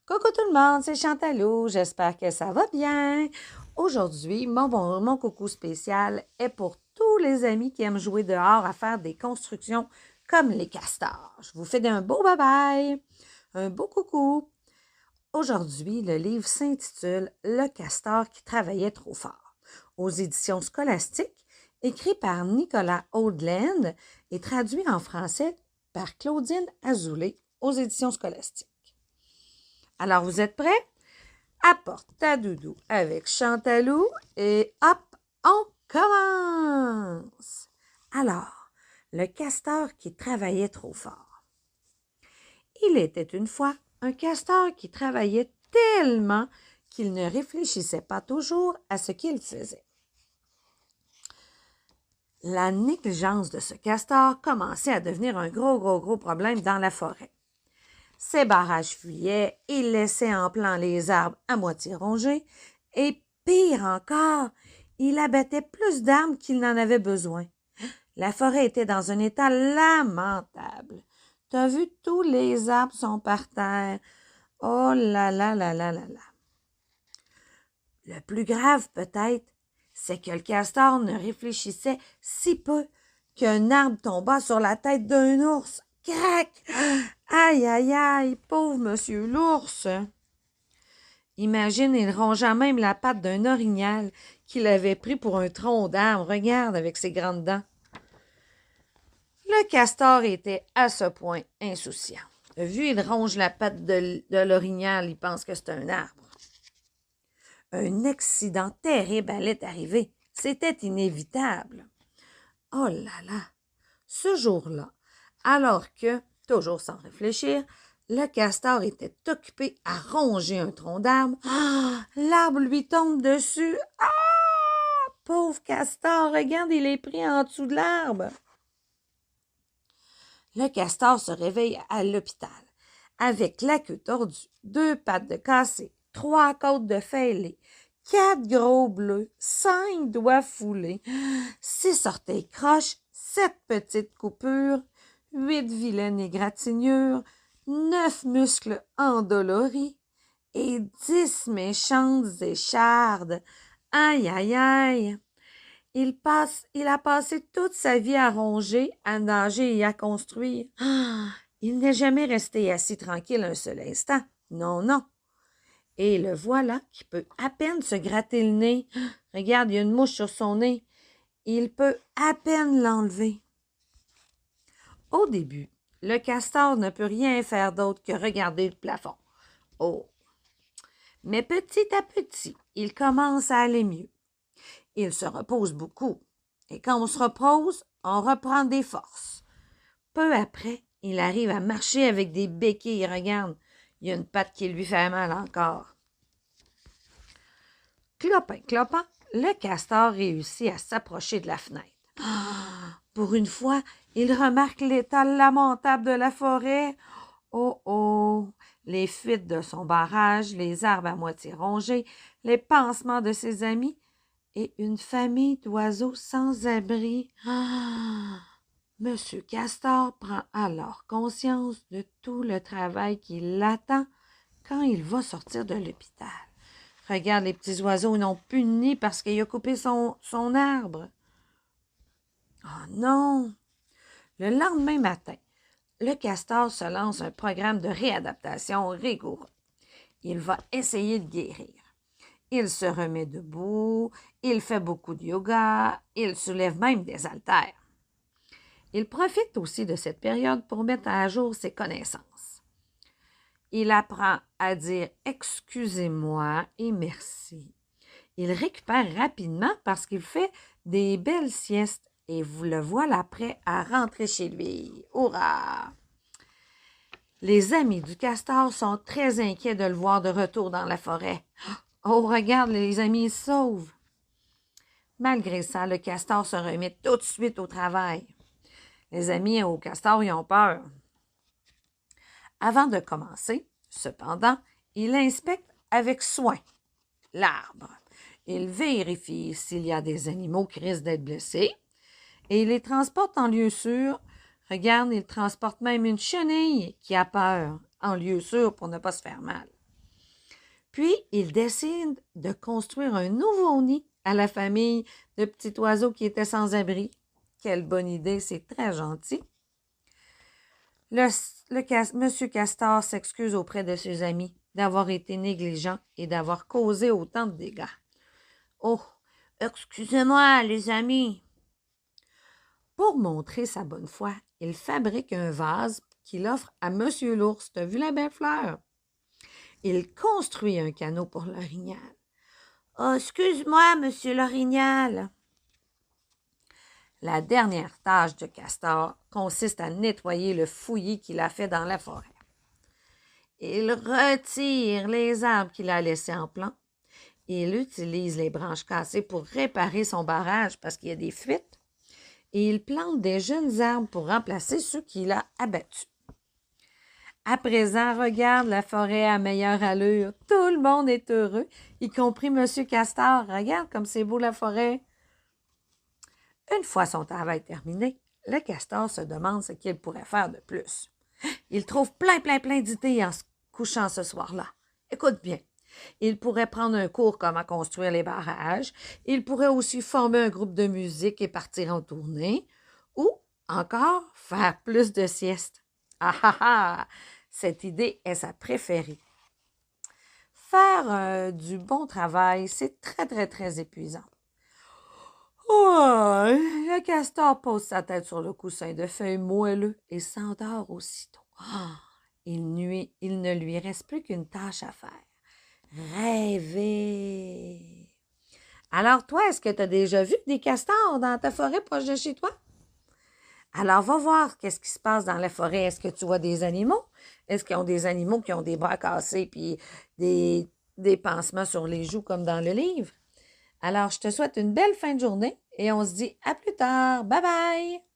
Coucou tout le monde, c'est Chantalou, j'espère que ça va bien. Aujourd'hui, mon coucou spécial est pour tous les amis qui aiment jouer dehors à faire des constructions comme les castors. Je vous fais un beau bye-bye, un beau coucou. Aujourd'hui, le livre s'intitule Le castor qui travaillait trop fort, aux éditions scolastiques, écrit par Nicolas Audland et traduit en français par Claudine Azoulay aux éditions scolastiques. Alors, vous êtes prêts? Apporte ta doudou avec Chantalou et hop, on commence! Alors, le castor qui travaillait trop fort. Il était une fois un castor qui travaillait tellement qu'il ne réfléchissait pas toujours à ce qu'il faisait. La négligence de ce castor commençait à devenir un gros problème dans la forêt. Ses barrages fuyaient, il laissait en plan les arbres à moitié rongés, et pire encore, il abattait plus d'arbres qu'il n'en avait besoin. La forêt était dans un état lamentable. T'as vu, tous les arbres sont par terre. Oh là là là là là là. Le plus grave, peut-être, c'est que le castor ne réfléchissait si peu qu'un arbre tomba sur la tête d'un ours. Crac! Aïe, aïe, aïe, pauvre monsieur l'ours! Imagine, il rongea même la patte d'un orignal qu'il avait pris pour un tronc d'arbre. Regarde avec ses grandes dents. Le castor était à ce point insouciant. Vu, il ronge la patte de l'orignal, il pense que c'est un arbre. Un accident terrible allait arriver. C'était inévitable. Oh là là! Ce jour-là, alors que, toujours sans réfléchir, le castor était occupé à ronger un tronc d'arbre. Ah! L'arbre lui tombe dessus. Ah! Pauvre castor, regarde, il est pris en dessous de l'arbre. Le castor se réveille à l'hôpital, avec la queue tordue, 2 pattes de cassé, 3 côtes de fêlée, 4 gros bleus, 5 doigts foulés, 6 orteils croches, 7 petites coupures, 8 vilaines égratignures, 9 muscles endoloris et 10 méchantes échardes. Aïe, aïe, aïe! Il a passé toute sa vie à ronger, à nager et à construire. Ah, il n'est jamais resté assis tranquille un seul instant. Non, non. Et le voilà qui peut à peine se gratter le nez. Regarde, il y a une mouche sur son nez. Il peut à peine l'enlever. Au début, le castor ne peut rien faire d'autre que regarder le plafond. Oh! Mais petit à petit, il commence à aller mieux. Il se repose beaucoup. Et quand on se repose, on reprend des forces. Peu après, il arrive à marcher avec des béquilles. Regarde, il y a une patte qui lui fait mal encore. Clopin, le castor réussit à s'approcher de la fenêtre. Ah, pour une fois, il remarque l'état lamentable de la forêt. Oh oh! Les fuites de son barrage, les arbres à moitié rongés, les pansements de ses amis et une famille d'oiseaux sans abri. Ah! Monsieur Castor prend alors conscience de tout le travail qui l'attend quand il va sortir de l'hôpital. Regarde, les petits oiseaux n'ont plus de nid parce qu'il a coupé son arbre. Oh non! Le lendemain matin, le castor se lance un programme de réadaptation rigoureux. Il va essayer de guérir. Il se remet debout, il fait beaucoup de yoga, il soulève même des haltères. Il profite aussi de cette période pour mettre à jour ses connaissances. Il apprend à dire « excusez-moi » et « merci ». Il récupère rapidement parce qu'il fait des belles siestes et vous le voilà prêt à rentrer chez lui. Hurrah! Les amis du castor sont très inquiets de le voir de retour dans la forêt. Oh, regarde, les amis se sauvent. Malgré ça, le castor se remet tout de suite au travail. Les amis au castor, ils ont peur. Avant de commencer, cependant, il inspecte avec soin l'arbre. Il vérifie s'il y a des animaux qui risquent d'être blessés et il les transporte en lieu sûr. Regarde, il transporte même une chenille qui a peur en lieu sûr pour ne pas se faire mal. Puis, il décide de construire un nouveau nid à la famille de petits oiseaux qui étaient sans abri. Quelle bonne idée, c'est très gentil. Monsieur Castor s'excuse auprès de ses amis d'avoir été négligent et d'avoir causé autant de dégâts. Oh, excusez-moi, les amis. Pour montrer sa bonne foi, il fabrique un vase qu'il offre à Monsieur l'ours. T'as vu la belle fleur? Il construit un canot pour l'orignal. Oh, excuse-moi, Monsieur l'orignal. La dernière tâche de Castor consiste à nettoyer le fouillis qu'il a fait dans la forêt. Il retire les arbres qu'il a laissés en plan. Il utilise les branches cassées pour réparer son barrage parce qu'il y a des fuites. Et il plante des jeunes arbres pour remplacer ceux qu'il a abattus. À présent, regarde la forêt à meilleure allure. Tout le monde est heureux, y compris M. Castor. Regarde comme c'est beau la forêt. Une fois son travail terminé, le castor se demande ce qu'il pourrait faire de plus. Il trouve plein d'idées en se couchant ce soir-là. Écoute bien. Il pourrait prendre un cours comment construire les barrages. Il pourrait aussi former un groupe de musique et partir en tournée. Ou encore faire plus de siestes. Ah ah ah! Cette idée est sa préférée. Faire du bon travail, c'est très épuisant. Oh, le castor pose sa tête sur le coussin de feuilles moelleux et s'endort aussitôt. Oh, il ne lui reste plus qu'une tâche à faire. Rêver. Alors toi, est-ce que tu as déjà vu des castors dans ta forêt proche de chez toi? Alors, va voir qu'est-ce qui se passe dans la forêt. Est-ce que tu vois des animaux? Est-ce qu'ils ont des animaux qui ont des bras cassés puis des pansements sur les joues comme dans le livre? Alors, je te souhaite une belle fin de journée et on se dit à plus tard. Bye bye!